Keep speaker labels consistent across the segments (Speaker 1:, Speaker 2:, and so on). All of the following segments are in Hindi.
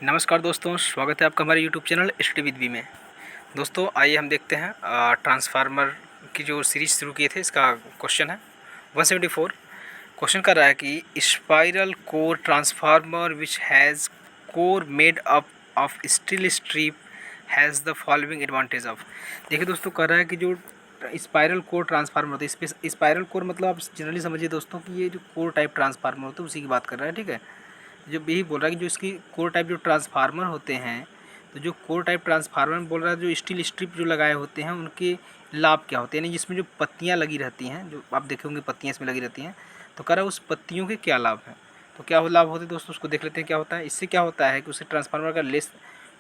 Speaker 1: नमस्कार दोस्तों, स्वागत है आपका हमारे YouTube channel study with B में। दोस्तों आइए हम देखते हैं ट्रांसफार्मर की जो सीरीज शुरू किए थे इसका क्वेश्चन है 174। क्वेश्चन कर रहा है कि spiral core transformer which has core made up of steel strip has the following advantage of. देखिए दोस्तों, कर रहा है कि जो स्पाइरल कोर ट्रांसफार्मर होता है, इस स्पाइरल कोर मतलब आप जनरली समझिए दोस्तों कि ये जो कोर टाइप ट्रांसफार्मर होता है उसी की बात कर रहा है। ठीक है, जो यही बोल रहा है कि जो इसकी कोर टाइप जो ट्रांसफार्मर होते हैं, तो जो कोर टाइप ट्रांसफार्मर बोल रहा है जो स्टील स्ट्रिप जो लगाए होते हैं उनके लाभ क्या होते हैं, यानी जिसमें जो पत्तियां लगी रहती हैं, जो आप देखे होंगे पत्तियां इसमें लगी रहती हैं, तो कह रहा है उस पत्तियों के क्या लाभ हैं। तो क्या लाभ होते हैं दोस्तों, उसको देख लेते हैं क्या होता है। इससे क्या होता है कि उससे ट्रांसफार्मर का लेस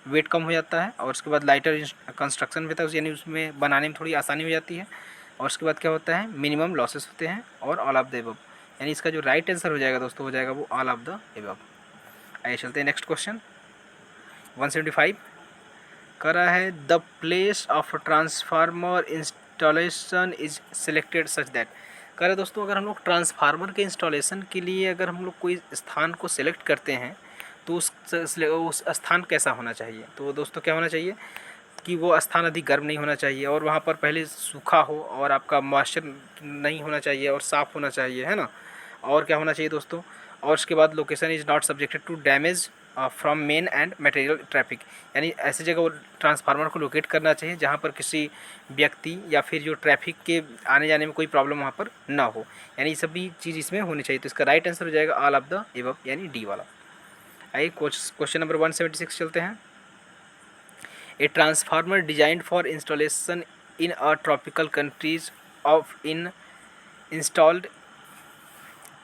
Speaker 1: वेट कम हो जाता है और उसके बाद लाइटर कंस्ट्रक्शन होता है, यानी उसमें बनाने में थोड़ी आसानी हो जाती है। और उसके बाद क्या होता है, मिनिमम लॉसेस होते हैं और ऑल ऑफ द एबव, यानी इसका जो राइट आंसर हो जाएगा दोस्तों, हो जाएगा वो ऑल ऑफ द एबव। आइए चलते हैं नेक्स्ट क्वेश्चन 175। कर रहा है the place of transformer installation is selected such that. कह रहा है दोस्तों, अगर हम लोग ट्रांसफार्मर के इंस्टॉलेशन के लिए अगर हम लोग कोई स्थान को सिलेक्ट करते हैं तो उस स्थान कैसा होना चाहिए। तो दोस्तों क्या होना चाहिए कि वो स्थान अधिक गर्म नहीं होना चाहिए और वहाँ पर पहले सूखा हो और आपका मॉइस्चर नहीं होना चाहिए और साफ़ होना चाहिए, है ना। और क्या होना चाहिए दोस्तों, और उसके बाद location is not subjected to damage from men and material traffic, यानी ऐसी जगह वो ट्रांसफार्मर को लोकेट करना चाहिए जहाँ पर किसी व्यक्ति या फिर जो ट्रैफिक के आने जाने में कोई प्रॉब्लम वहाँ पर ना हो, यानी सभी चीज़ इसमें होनी चाहिए। तो इसका राइट आंसर हो जाएगा ऑल ऑफ द एबव, यानी डी वाला। आइए क्वेश्चन नंबर 176 चलते हैं। A transformer designed for installation in a tropical countries of in installed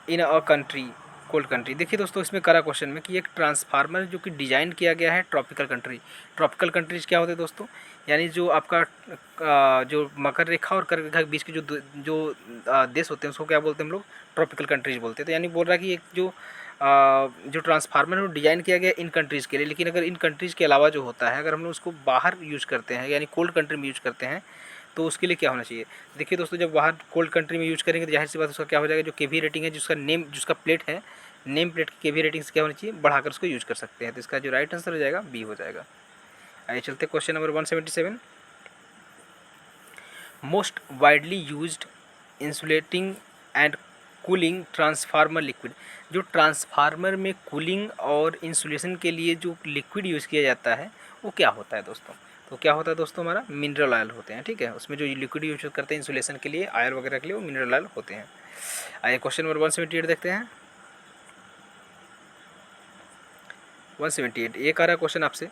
Speaker 1: in a country cold country. देखिए दोस्तों, इसमें करा क्वेश्चन में कि एक ट्रांसफार्मर जो कि डिज़ाइन किया गया है ट्रॉपिकल कंट्री। ट्रॉपिकल कंट्रीज क्या होते हैं दोस्तों, यानी जो आपका जो मकर रेखा और कर्क रेखा के बीच के जो देश होते हैं उसको क्या बोलते हैं हम लोग, ट्रॉपिकल कंट्रीज बोलते हैं। तो यानी बोल रहा है कि एक जो ट्रांसफार्मर है वो डिज़ाइन किया गया इन कंट्रीज़ के लिए, लेकिन अगर इन कंट्रीज़ के अलावा जो होता है अगर हम लोग उसको बाहर यूज़ करते हैं यानी कोल्ड कंट्री में यूज़ करते हैं तो उसके लिए क्या होना चाहिए। देखिए दोस्तों, जब बाहर कोल्ड कंट्री में यूज़ करेंगे तो जाहिर सी बात उसका क्या हो जाएगा, जो केवी रेटिंग है जिसका प्लेट है, नेम प्लेट की केवी रेटिंग से क्या होनी चाहिए, बढ़ाकर उसको यूज़ कर सकते हैं। तो इसका जो राइट आंसर हो जाएगा बी हो जाएगा। आइए चलते question number 177। Most widely used insulating and cooling transformer liquid. जो ट्रांसफार्मर में कूलिंग और इंसुलेशन के लिए जो लिक्विड यूज़ किया जाता है वो क्या होता है दोस्तों। तो क्या होता है दोस्तों, हमारा मिनरल ऑयल होते हैं। ठीक है, उसमें जो लिक्विड यूज करते हैं इंसुलेशन के लिए, ऑयल वगैरह के लिए, वो मिनरल ऑयल होते हैं। आइए क्वेश्चन नंबर 178 देखते हैं। 178 ये कह रहा है क्वेश्चन आपसे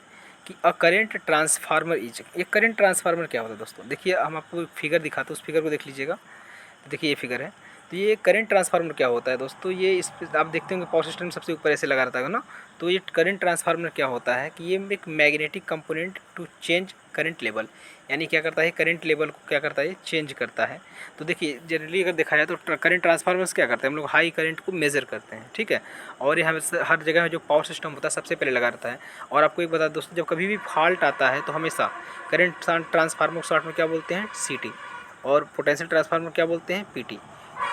Speaker 1: कि अ करेंट ट्रांसफार्मर इज। ये करेंट ट्रांसफार्मर क्या होता है दोस्तों, देखिए हम आपको फिगर दिखाते हैं, उस फिगर को देख लीजिएगा। तो देखिए ये फिगर है, तो ये करंट ट्रांसफार्मर क्या होता है दोस्तों, ये इस आप देखते होंगे पावर सिस्टम सबसे ऊपर ऐसे लगा रहता है ना। तो ये करंट ट्रांसफार्मर क्या होता है कि ये एक magnetic component to change current level, यानी क्या करता है, करंट लेवल को क्या करता है, चेंज करता है। तो देखिए जनरली अगर देखा जाए तो करंट ट्रांसफार्मर्स क्या करते हैं, हम लोग हाई करंट को मेजर करते हैं। ठीक है, और यहाँ हर जगह जो पावर सिस्टम होता है सबसे पहले लगा रहता है। और आपको एक बता दोस्तों, जब कभी भी फॉल्ट आता है तो हमेशा करंट ट्रांसफार्मर को शॉर्ट में क्या बोलते हैं, सीटी, और पोटेंशियल ट्रांसफार्मर क्या बोलते हैं, पीटी।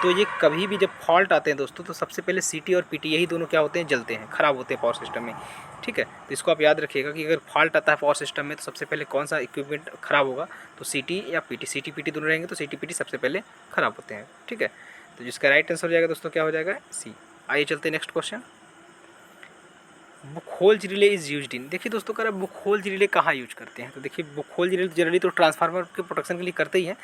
Speaker 1: तो ये कभी भी जब फॉल्ट आते हैं दोस्तों तो सबसे पहले सीटी और पीटी यही दोनों क्या होते हैं, जलते हैं, ख़राब होते हैं पावर सिस्टम में। ठीक है, तो इसको आप याद रखिएगा कि अगर फॉल्ट आता है पावर सिस्टम में तो सबसे पहले कौन सा इक्विपमेंट ख़राब होगा, तो सीटी या पीटी। सीटी पीटी दोनों रहेंगे तो सीटी पीटी सबसे पहले ख़राब होते हैं। ठीक है, तो जिसका राइट आंसर हो जाएगा दोस्तों क्या हो जाएगा, सी। आइए चलते हैं next question. Book holes relay is used in. देखिए दोस्तों, कह रहा है बुक होल्स रिले कहाँ यूज करते हैं। तो देखिए बुक होल्स रिले जनरली तो ट्रांसफार्मर के प्रोटेक्शन के लिए करते ही हैं,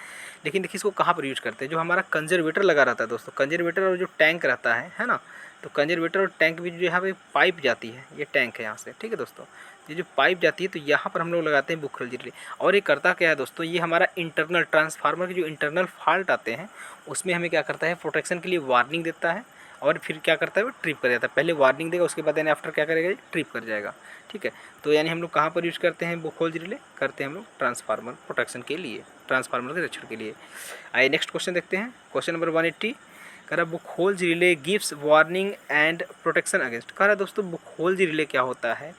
Speaker 1: लेकिन देखिए इसको कहाँ पर यूज करते हैं, जो हमारा कंजर्वेटर लगा रहता है दोस्तों, कंजर्वेटर और जो टैंक रहता है ना। तो कंजर्वेटर और टैंक भी जो यहाँ पे पाइप जाती है, ये टैंक है यहाँ से। ठीक है दोस्तों, ये जो पाइप जाती है तो यहाँ पर हम लोग लगाते हैं बुक होल्स रिले। और ये करता क्या है दोस्तों, ये हमारा इंटरनल ट्रांसफार्मर के जो इंटरनल फॉल्ट आते हैं उसमें हमें क्या करता है, प्रोटेक्शन के लिए वार्निंग देता है और फिर क्या करता है, वो ट्रिप कर जाता है। पहले वार्निंग देगा, उसके बाद यानी आफ्टर क्या करेगा, ट्रिप कर जाएगा। ठीक है, तो यानी हम लोग कहाँ पर यूज़ करते हैं बुक होल्स रिले, करते हैं हम लोग ट्रांसफार्मर प्रोटेक्शन के लिए, ट्रांसफार्मर के रक्षण के लिए। आइए नेक्स्ट क्वेश्चन देखते हैं। क्वेश्चन नंबर 180 कह रहा book holes relay gives warning and protection against. कह रहा दोस्तों बुक होल्स रिले क्या होता है,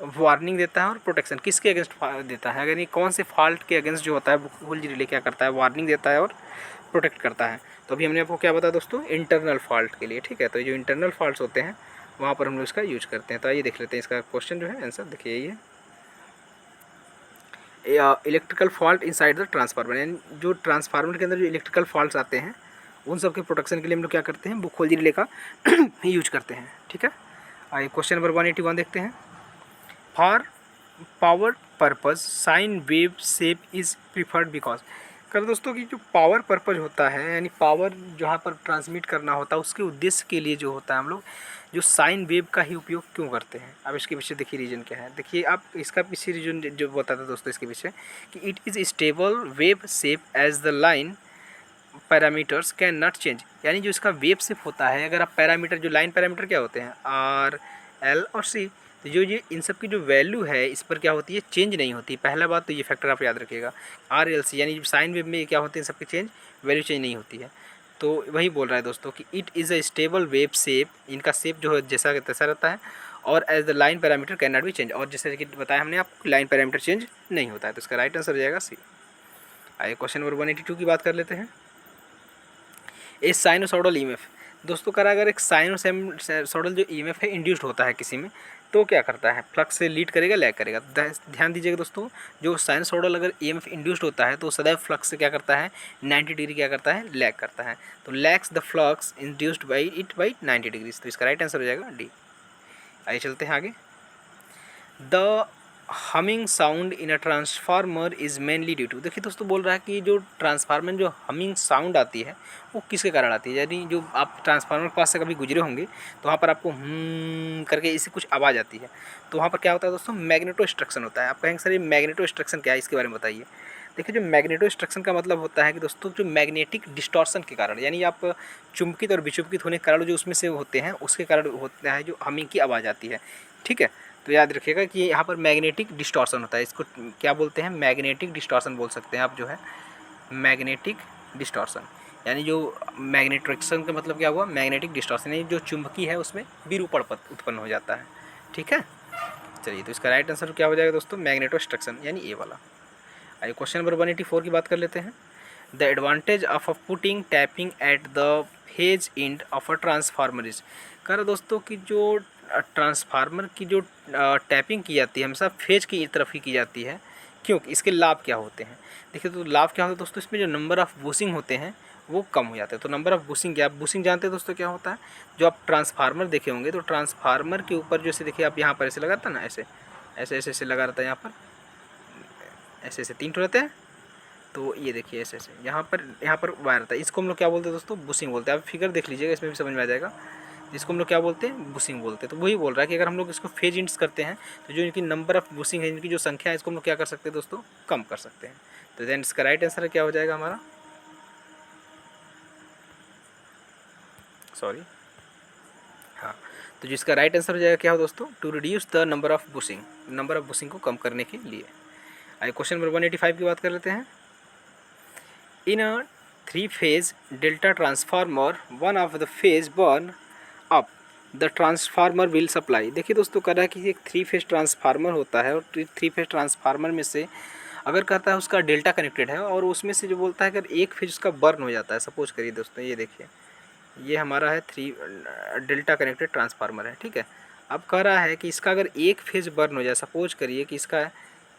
Speaker 1: वार्निंग देता है और प्रोटेक्शन किसके अगेंस्ट देता है, अगर ये कौन से फॉल्ट के अगेंस्ट जो होता है बुक होल्स रिले क्या करता है, वार्निंग देता है और प्रोटेक्ट करता है। तो अभी हमने आपको क्या बताया दोस्तों, इंटरनल फॉल्ट के लिए। ठीक है, तो जो इंटरनल फॉल्ट्स होते हैं वहाँ पर हम लोग इसका यूज करते हैं। तो आइए देख लेते हैं इसका क्वेश्चन जो है, आंसर देखिए यही है, electrical fault inside the transformer, यानी जो ट्रांसफार्मर के अंदर जो इलेक्ट्रिकल फॉल्ट्स आते हैं उन सब के प्रोटेक्शन के लिए हम लोग क्या करते हैं, बुक खोजी रिले का यूज करते हैं। ठीक है, आइए क्वेश्चन नंबर 181 देखते हैं। For power purpose sine wave shape is preferred because, कर दोस्तों कि जो पावर पर्पज होता है, यानी पावर जहाँ पर ट्रांसमिट करना होता है उसके उद्देश्य के लिए जो होता है हम लोग जो साइन वेव का ही उपयोग क्यों करते हैं। अब इसके पीछे देखिए रीजन क्या है, देखिए आप इसका पीछे रीजन जो बताता है दोस्तों इसके पीछे कि it is stable wave shape as the line parameters can not change, यानी जो इसका वेव शेप होता है, अगर आप पैरामीटर जो लाइन पैरामीटर क्या होते हैं आर एल और सी, तो जो ये इन सब की जो वैल्यू है इस पर क्या होती है, चेंज नहीं होती। पहला बात तो ये फैक्टर आप याद रखिएगा, आर एल सी यानी साइन वेव में क्या होते हैं, सबकी चेंज वैल्यू चेंज नहीं होती है। तो वही बोल रहा है दोस्तों कि it is a stable wave shape, इनका शेप जो है जैसा तैसा रहता है, और as the line parameter can not be change, और जैसे कि बताया हमने आपको लाइन पैरामीटर चेंज नहीं होता है। तो इसका राइट आंसर हो जाएगा सी। आइए क्वेश्चन नंबर 182 की बात कर लेते हैं। ए साइनोसॉइडल ईएमएफ, दोस्तों करा अगर एक साइनोसॉइडल जो ईएमएफ है इंड्यूस्ड होता है किसी में, तो क्या करता है, फ्लक्स से लीड करेगा लैग करेगा। ध्यान दीजिएगा दोस्तों, जो साइनोसॉइडल अगर ईएमएफ इंड्यूस्ड होता है तो सदैव फ्लक्स से क्या करता है, 90 डिग्री क्या करता है, लैग करता है। तो lags the flux induced by it by 90 degree. तो इसका राइट आंसर हो जाएगा डी। आइए चलते हैं आगे। The humming sound in a transformer is mainly due to, देखिए दोस्तों बोल रहा है कि जो ट्रांसफार्मर में जो हमिंग साउंड आती है वो किसके कारण आती है, यानी जो आप ट्रांसफार्मर के पास से कभी गुजरे होंगे तो वहाँ पर आपको करके इससे कुछ आवाज़ आती है, तो वहाँ पर क्या होता है दोस्तों, मैग्नेटो स्ट्रक्शन होता है। आप कहेंगे सर ये मैग्नेटो स्ट्रक्शन क्या है, इसके बारे में बताइए। देखिए जो मैग्नेटो स्ट्रक्शन का मतलब होता है कि दोस्तों जो मैग्नेटिक डिस्टॉर्शन के कारण, यानी आप चुंबकित और विचुंबकित होने के कारण जो उसमें से होते हैं उसके कारण होता है जो हमिंग की आवाज़ आती है। ठीक है, तो याद रखिएगा कि यहाँ पर मैग्नेटिक डिस्टॉर्शन होता है, इसको क्या बोलते हैं, मैग्नेटिक डिस्टॉर्शन बोल सकते हैं आप जो है, मैग्नेटिक डिस्टॉर्शन, यानी जो मैग्नेट्रिक्शन का मतलब क्या हुआ, मैग्नेटिक डिस्टॉर्शन, यानी जो चुंबकी है उसमें विरूपण उत्पन्न हो जाता है। ठीक है, चलिए तो इसका राइट आंसर क्या हो जाएगा दोस्तों, मैग्नेटो स्ट्रक्शन, यानी ए वाला। आइए क्वेश्चन नंबर 184 की बात कर लेते हैं। The advantage of a putting tapping at the phase end of a transformer is, कर दोस्तों कि जो ट्रांसफार्मर की जो टैपिंग की जाती है हमेशा फेज की तरफ ही की जाती है, क्योंकि इसके लाभ क्या होते हैं। देखिए तो लाभ क्या होता है दोस्तों, इसमें जो नंबर ऑफ़ बुशिंग होते हैं वो कम हो जाते हैं। तो नंबर ऑफ़ बुशिंग क्या, बुशिंग जानते हैं दोस्तों क्या होता है, जो आप ट्रांसफार्मर देखे होंगे तो ट्रांसफार्मर के ऊपर जैसे देखिए आप यहाँ पर ऐसे लगा रहता है ना, ऐसे ऐसे ऐसे ऐसे लगा रहता है, यहाँ पर ऐसे ऐसे 3 रहते हैं, तो ये देखिए ऐसे ऐसे यहाँ पर वायर रहता है, इसको हम लोग क्या बोलते हैं दोस्तों, बुशिंग बोलते हैं। आप फिगर देख लीजिएगा इसमें भी समझ में आ जाएगा, जिसको हम लोग क्या बोलते हैं, बुशिंग बोलते हैं। तो वही बोल रहा है कि अगर हम लोग इसको फेज इंड्स करते हैं तो जो इनकी नंबर ऑफ बुशिंग है, इनकी जो संख्या है, इसको हम लोग क्या कर सकते हैं दोस्तों, कम कर सकते हैं। तो देन इसका राइट आंसर क्या हो जाएगा हमारा, सॉरी हाँ, तो जिसका राइट आंसर हो जाएगा क्या हो दोस्तों, to reduce the number of bushing, number of bushing को कम करने के लिए। आइए क्वेश्चन नंबर 185 की बात कर लेते हैं। In a 3 phase delta transformer one of the phase burn up the transformer will supply, देखिए दोस्तों कह रहा है कि एक 3 फेज ट्रांसफार्मर होता है और 3 फेज ट्रांसफार्मर में से अगर कहता है उसका डेल्टा कनेक्टेड है और उसमें से जो बोलता है अगर एक फेज उसका बर्न हो जाता है, सपोज करिए दोस्तों ये देखिए ये हमारा है 3 डेल्टा कनेक्टेड ट्रांसफार्मर है। ठीक है, अब कह रहा है कि इसका अगर एक फेज बर्न हो जाए, सपोज करिए कि इसका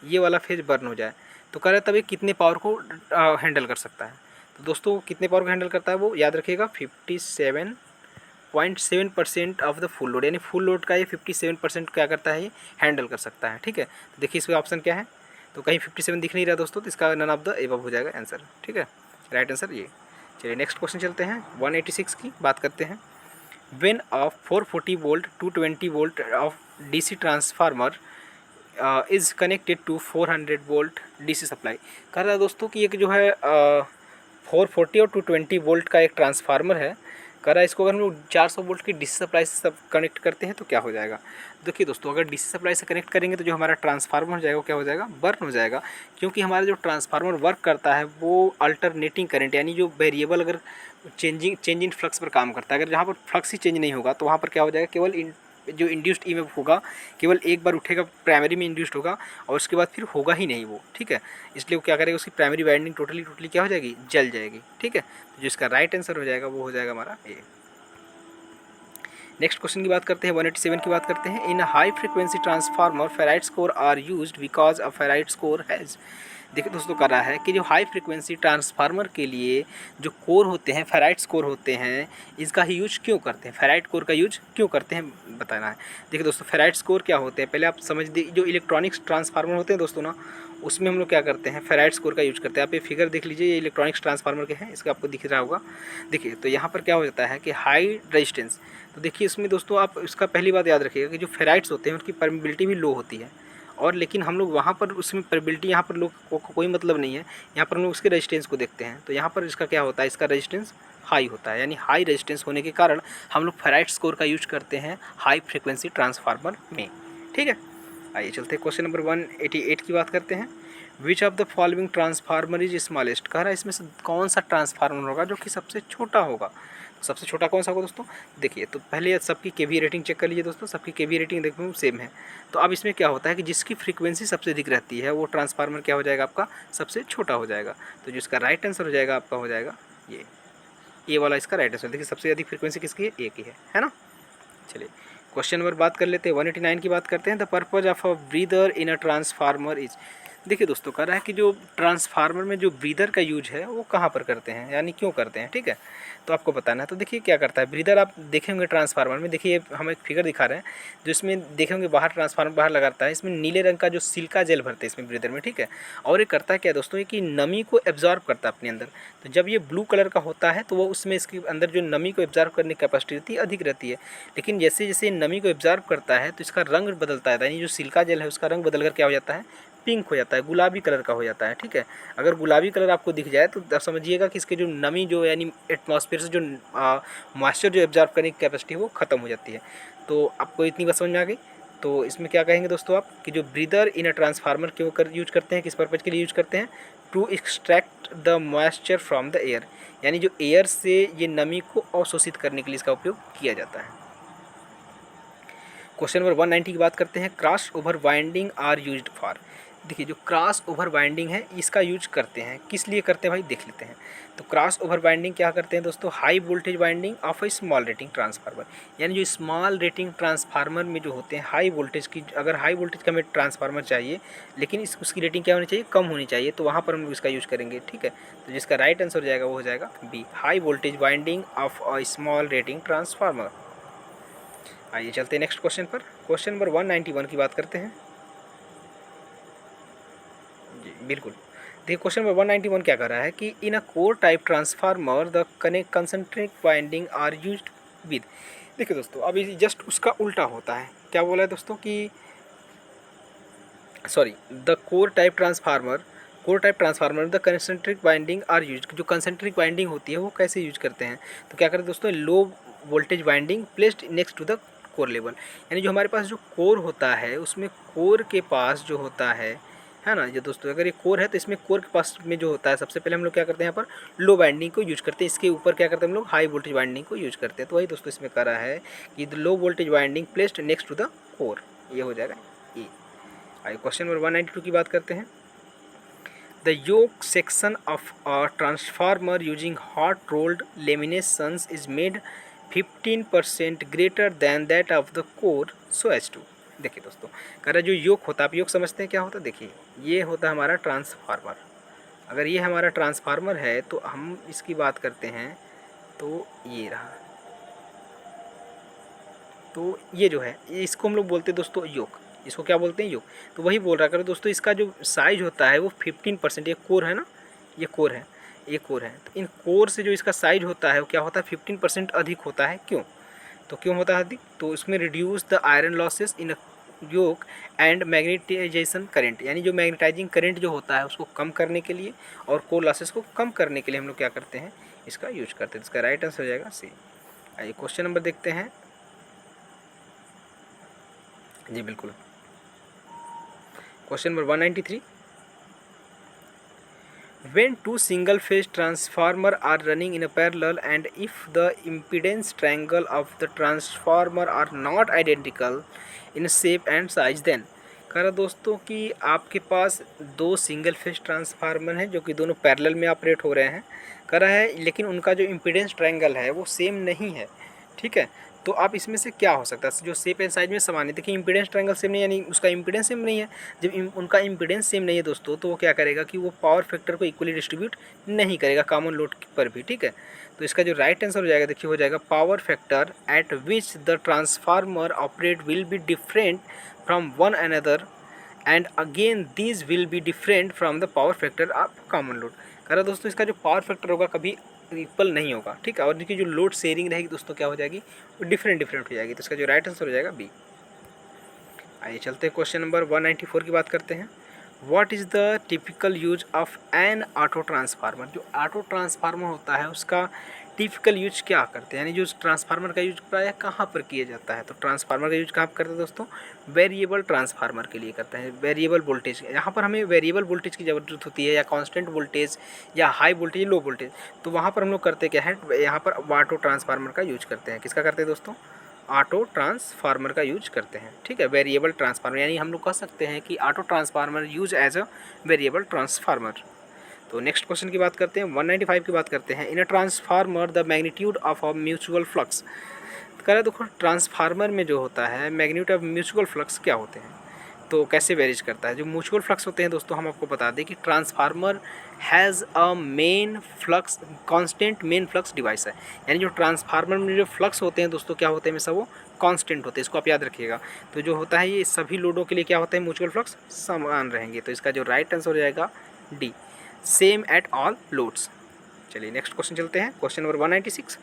Speaker 1: ये वाला फेज बर्न हो जाए, तो कह रहा है तब ये कितने पावर को हैंडल कर सकता है। तो दोस्तों कितने पावर को हैंडल करता है वो याद रखिएगा, 57.7% ऑफ द फुल लोड, यानी फुल लोड का ये 57% क्या करता है, ये हैंडल कर सकता है। ठीक है, तो देखिए इसका ऑप्शन क्या है, तो कहीं 57 दिख नहीं रहा दोस्तों, तो इसका नन ऑफ द एबव हो जाएगा आंसर। ठीक है, राइट आंसर ये। चलिए नेक्स्ट क्वेश्चन चलते हैं, 186 की बात करते हैं। When a 440 volt 220 volt of DC transformer is connected to 400 volt DC supply, कह रहा है दोस्तों कि एक जो है 440 और 220 वोल्ट का एक ट्रांसफार्मर है, कह रहा है इसको अगर हम लोग 400 वोल्ट की डीसी सप्लाई से सब कनेक्ट करते हैं तो क्या हो जाएगा। देखिए दोस्तों अगर डीसी सप्लाई से कनेक्ट करेंगे तो जो हमारा ट्रांसफार्मर हो जाएगा वो क्या हो जाएगा, बर्न हो जाएगा, क्योंकि हमारा जो ट्रांसफार्मर वर्क करता है वो अल्टरनेटिंग करंट, यानी जो वेरिएबल अगर चेंज इन फ्लक्स पर काम करता है। अगर जहाँ पर फ्लक्स ही चेंज नहीं होगा तो वहाँ पर क्या हो जाएगा, केवल जो इंड्यूस्ड ईएमएफ होगा केवल एक बार उठेगा, प्राइमरी में इंड्यूस्ड होगा और उसके बाद फिर होगा ही नहीं वो। ठीक है, इसलिए वो क्या करेगा, उसकी प्राइमरी वाइंडिंग टोटली क्या हो जाएगी, जल जाएगी। ठीक है, तो जो इसका राइट आंसर हो जाएगा वो हो जाएगा हमारा ए। नेक्स्ट क्वेश्चन की बात करते हैं, 187 की बात करते हैं। In high frequency transformer ferrite score are used because a ferrite score has. देखिए दोस्तों, कर रहा है कि जो हाई फ्रीक्वेंसी ट्रांसफार्मर के लिए जो कोर होते हैं, फेराइट कोर होते हैं, इसका ही यूज क्यों करते हैं, फेराइट कोर का यूज क्यों करते हैं, बताना है। देखिए दोस्तों, फेराइट कोर क्या होते हैं, पहले आप समझ दीजिए। जो इलेक्ट्रॉनिक्स ट्रांसफार्मर होते हैं दोस्तों ना, उसमें हम लोग क्या करते हैं, फेराइट कोर का यूज करते हैं। आप ये फिगर देख लीजिए, ये इलेक्ट्रॉनिक्स ट्रांसफार्मर के हैं, इसका आपको दिख रहा होगा। देखिए तो यहाँ पर क्या हो जाता है कि हाई रेजिस्टेंस, तो देखिए इसमें दोस्तों आप इसका पहली बात याद रखिएगा कि जो फेराइट्स होते हैं उनकी परमिबिलिटी भी लो होती है, और लेकिन हम लोग वहाँ पर उसमें परमिबिलिटी, यहाँ पर लोग को कोई मतलब नहीं है, यहाँ पर हम लोग उसके रेजिस्टेंस को देखते हैं। तो यहाँ पर इसका क्या होता है, इसका रेजिस्टेंस हाई होता है, यानी हाई रेजिस्टेंस होने के कारण हम लोग फेराइट कोर का यूज करते हैं हाई फ्रीक्वेंसी ट्रांसफार्मर में। ठीक है, आइए चलते हैं क्वेश्चन नंबर 188 की बात करते हैं। Which of the following transformer is smallest, कह रहा है इसमें से कौन सा ट्रांसफार्मर होगा जो कि सबसे छोटा होगा। सबसे छोटा कौन सा होगा दोस्तों, देखिए तो पहले सबकी केवी रेटिंग चेक कर लीजिए दोस्तों, सबकी केवी रेटिंग देखो सेम है। तो अब इसमें क्या होता है कि जिसकी फ्रीक्वेंसी सबसे अधिक रहती है वो ट्रांसफार्मर क्या हो जाएगा, आपका सबसे छोटा हो जाएगा। तो जिसका राइट आंसर हो जाएगा आपका हो जाएगा ये वाला, इसका राइट आंसर। देखिए सबसे अधिक फ्रीक्वेंसी किसकी है, ए की है ना। चलिए क्वेश्चन नंबर बात कर लेते हैं, 189 की बात करते हैं। The purpose of a breather in a transformer is. देखिए दोस्तों, कह रहा है कि जो ट्रांसफार्मर में जो ब्रीदर का यूज है वो कहाँ पर करते हैं, यानी क्यों करते हैं। ठीक है, तो आपको बताना है। तो देखिए क्या करता है ब्रीदर, आप देखे होंगे ट्रांसफार्मर में, देखिए हम एक फिगर दिखा रहे हैं जो इसमें देखे होंगे, बाहर ट्रांसफार्मर बाहर लगाता है, इसमें नीले रंग का जो सिल्का जेल भरते हैं इसमें ब्रीदर में। ठीक है, और ये करता है क्या दोस्तों, ये कि नमी को एब्जॉर्ब करता है अपने अंदर। तो जब ये ब्लू कलर का होता है तो वो उसमें इसके अंदर जो नमी को एब्जॉर्ब करने की कैपेसिटी रहती है अधिक रहती है। लेकिन जैसे जैसे नमी को एब्जॉर्ब करता है तो इसका रंग बदलता है, यानी जो सिल्का जेल है उसका रंग बदल कर क्या हो जाता है, पिंक हो जाता है, गुलाबी कलर का हो जाता है। ठीक है, अगर गुलाबी कलर आपको दिख जाए तो समझिएगा कि इसके जो नमी जो यानी एटमॉस्फेयर से जो मॉइस्चर जो एब्जॉर्ब करने की कैपेसिटी है वो ख़त्म हो जाती है। तो आपको इतनी बात समझ में आ गई। तो इसमें क्या कहेंगे दोस्तों आप कि जो ब्रीदर इन अ ट्रांसफार्मर क्यों यूज करते हैं, किस पर्पज़ के लिए यूज करते हैं, to extract the moisture from the air, यानी जो एयर से ये नमी को अवशोषित करने के लिए इसका उपयोग किया जाता है। क्वेश्चन नंबर 190 की बात करते हैं। Cross over winding are used for. देखिए जो क्रॉस ओवर वाइंडिंग है इसका यूज करते हैं, किस लिए करते हैं भाई, देख लेते हैं। तो क्रॉस ओवर वाइंडिंग क्या करते हैं दोस्तों, high voltage winding of A small rating transformer, यानी जो स्मॉल रेटिंग ट्रांसफार्मर में जो होते हैं हाई वोल्टेज की, अगर हाई वोल्टेज का हमें ट्रांसफार्मर चाहिए लेकिन उसकी रेटिंग क्या होनी चाहिए, कम होनी चाहिए, तो वहाँ पर हम लोग इसका यूज करेंगे। ठीक है, तो जिसका राइट आंसर हो जाएगा वो हो जाएगा B, high voltage winding of a small rating transformer. आइए चलते हैं नेक्स्ट क्वेश्चन पर। क्वेश्चन नंबर 191 की बात करते हैं। जी बिल्कुल, देखिए क्वेश्चन नंबर 191 क्या कर रहा है कि in a core type transformer the concentric winding are used with. देखिए दोस्तों, अभी जस्ट उसका उल्टा होता है। क्या बोला है दोस्तों कि sorry, the core type transformer the concentric winding are use. जो कंसेंट्रिक वाइंडिंग होती है वो कैसे यूज करते हैं, तो क्या करते हैं दोस्तों, low voltage winding placed next to the core level, यानी जो हमारे पास जो कोर होता है उसमें कोर के पास जो होता है ना ये दोस्तों, अगर ये कोर है तो इसमें कोर के पास में जो होता है सबसे पहले हम लोग क्या करते हैं, यहाँ पर लो वाइंडिंग को यूज करते हैं, इसके ऊपर क्या करते हैं हम लोग, हाई वोल्टेज वाइंडिंग को यूज करते हैं। तो वही दोस्तों इसमें करा है कि the low voltage winding placed next to the core, ये हो जाएगा ये। आइए क्वेश्चन नंबर 192 की बात करते हैं। The yoke section of a transformer using hot rolled laminations is made 15% greater than that of the core so as to. देखिए दोस्तों, कह रहा है जो योक होता है, आप योक समझते हैं क्या होता है, देखिए ये होता है हमारा ट्रांसफार्मर। अगर ये हमारा ट्रांसफार्मर है तो हम इसकी बात करते हैं, तो ये रहा, तो ये जो है इसको हम लोग बोलते हैं दोस्तों योक, इसको क्या बोलते हैं योक। तो वही बोल रहा करो दोस्तों, इसका जो साइज होता है वो 15%, ये कोर है ना, ये कोर है, ये कोर है, तो इन कोर से जो इसका साइज होता है वो क्या होता है 15% अधिक होता है। क्यों, तो क्यों होता है अधिक, तो इसमें reduce the iron losses in yoke and magnetisation current, यानी जो मैग्नेटाइजिंग करंट जो होता है उसको कम करने के लिए और कोर लॉसेस को कम करने के लिए हम लोग क्या करते हैं, इसका यूज करते हैं। इसका राइट आंसर हो जाएगा सी। आइए क्वेश्चन नंबर देखते हैं। जी बिल्कुल, question number 193। When two single phase transformer are running in a parallel and if the impedance triangle of the transformer are not identical in shape and size, then कह रहा दोस्तों कि आपके पास दो सिंगल फेज ट्रांसफार्मर हैं जो कि दोनों पैरेलल में ऑपरेट हो रहे हैं, कह रहा है लेकिन उनका जो इम्पीडेंस ट्रायंगल है वो सेम नहीं है। ठीक है, तो आप इसमें से क्या हो सकता है जो शेप एंड साइज में समान है। देखिए इम्पीडेंस ट्रायंगल सेम नहीं, यानी उसका इम्पीडेंस सेम नहीं है। जब उनका इम्पीडेंस सेम नहीं है दोस्तों, तो वो क्या करेगा कि वो पावर फैक्टर को इक्वली डिस्ट्रीब्यूट नहीं करेगा कॉमन लोड पर भी, ठीक है। तो इसका जो राइट आंसर हो जाएगा, देखिए हो जाएगा power factor eight which the transformer operate will be different from one another and again these will be different from the power factor of common load. कह रहा दोस्तों इसका जो पावर फैक्टर होगा कभी इक्वल नहीं होगा, ठीक है। और इनकी जो लोड शेयरिंग रहेगी दोस्तों क्या हो जाएगी, वो डिफरेंट हो जाएगी। तो इसका जो राइट आंसर हो जाएगा बी। आइए चलते हैं क्वेश्चन नंबर 194 की बात करते हैं। What is the typical use of N auto transformer. जो ऑटो ट्रांसफार्मर होता है उसका टिपिकल यूज क्या करते हैं, यानी जो ट्रांसफार्मर का यूज प्रायः कहाँ पर किया जाता है। तो ट्रांसफार्मर का यूज कहाँ पर करते हैं दोस्तों, वेरिएबल ट्रांसफार्मर के लिए करते हैं। वेरिएबल वोल्टेज, यहाँ पर हमें वेरिएबल वोल्टेज की ज़रूरत होती है, या कांस्टेंट वोल्टेज, या हाई वोल्टेज, लो वोल्टेज। तो वहाँ पर हम लोग करते क्या है, यहाँ पर ऑटो ट्रांसफार्मर का यूज करते हैं। किसका करते हैं दोस्तों, ऑटो ट्रांसफार्मर का यूज करते हैं, ठीक है। वेरिएबल ट्रांसफार्मर, यानी हम लोग कह सकते हैं कि auto transformer use as a variable transformer. तो नेक्स्ट क्वेश्चन की बात करते हैं, 195 की बात करते हैं। In a transformer the magnitude of a mutual flux. कह रहा है देखो ट्रांसफार्मर में जो होता है मैग्नीट्यूड ऑफ म्यूचुअल फ्लक्स क्या होते हैं, तो कैसे वेरीज करता है। जो म्यूचुअल फ्लक्स होते हैं दोस्तों, हम आपको बता दें कि transformer has a main flux constant main flux device है। यानी जो ट्रांसफार्मर में जो फ्लक्स होते हैं दोस्तों क्या होते हैं हमेशा वो कांस्टेंट होते हैं, इसको आप याद रखिएगा। तो जो होता है ये सभी लोडों के लिए क्या होता है, म्यूचुअल फ्लक्स समान रहेंगे। तो इसका जो राइट आंसर हो जाएगा D, same at all loads. चलिए नेक्स्ट क्वेश्चन चलते हैं, question number 196।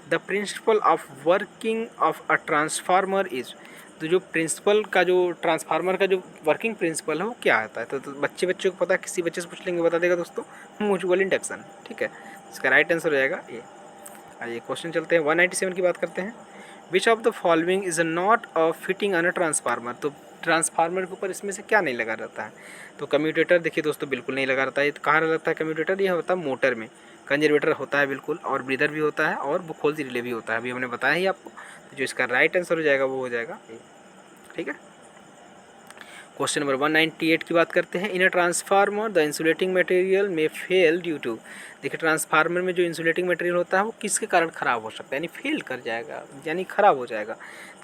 Speaker 1: The principle of working of a transformer is. तो जो प्रिंसिपल का जो ट्रांसफार्मर का जो वर्किंग प्रिंसिपल है वो क्या आता है। तो बच्चों को पता है, किसी बच्चे से पूछ लेंगे बता देगा दोस्तों, म्यूचुअल इंडक्शन, ठीक है। इसका राइट आंसर हो जाएगा ए। आइए क्वेश्चन चलते हैं, 197 की बात करते हैं। Which of the following is not a fitting on a transformer. तो ट्रांसफार्मर के ऊपर इसमें से क्या नहीं लगा रहता है। तो कम्यूटेटर देखिए दोस्तों बिल्कुल नहीं लगा रहता है। तो कहाँ लगता है कम्यूटेटर, ये होता है मोटर में। कंजर्वेटर होता है बिल्कुल, और ब्रीदर भी होता है, और बुखोल रिले भी होता है, अभी हमने बताया ही आपको। तो जो इसका राइट आंसर हो जाएगा वो हो जाएगा ए, ठीक है। क्वेश्चन नंबर 198 की बात करते हैं। In a transformer the insulating material में फेल ड्यू टू। देखिए ट्रांसफार्मर में जो इंसुलेटिंग मटेरियल होता है वो किसके कारण ख़राब हो सकता है, यानी फेल कर जाएगा, यानी ख़राब हो जाएगा।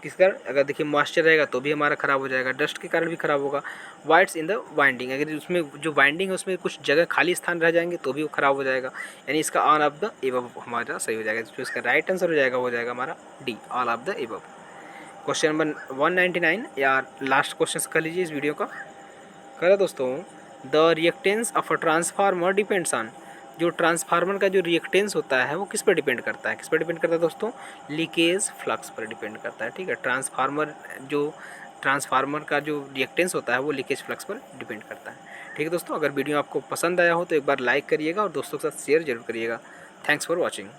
Speaker 1: किस कारण, अगर देखिए मॉइस्चर रहेगा तो भी हमारा ख़राब हो जाएगा, डस्ट के कारण भी ख़राब होगा। वाइट्स इन द वाइंडिंग, अगर उसमें जो वाइंडिंग है उसमें कुछ जगह खाली स्थान रह जाएंगे तो भी वो ख़राब हो जाएगा। यानी इसका ऑल ऑफ द एबव हमारा सही हो जाएगा। जो इसका राइट आंसर हो जाएगा वो हो जाएगा हमारा D, all of the above. Question number 199 या लास्ट क्वेश्चन कर लीजिए इस वीडियो का। करा दोस्तों, the reactance of a transformer depends on. जो ट्रांसफार्मर का जो रिएक्टेंस होता है वो किस पर डिपेंड करता है, किस पर डिपेंड करता है दोस्तों, लीकेज फ्लक्स पर डिपेंड करता है, ठीक है। ट्रांसफार्मर का जो रिएक्टेंस होता है वो लीकेज फ्लक्स पर डिपेंड करता है, ठीक है दोस्तों। अगर वीडियो आपको पसंद आया हो तो एक बार लाइक करिएगा और दोस्तों के साथ शेयर जरूर करिएगा। Thanks for watching.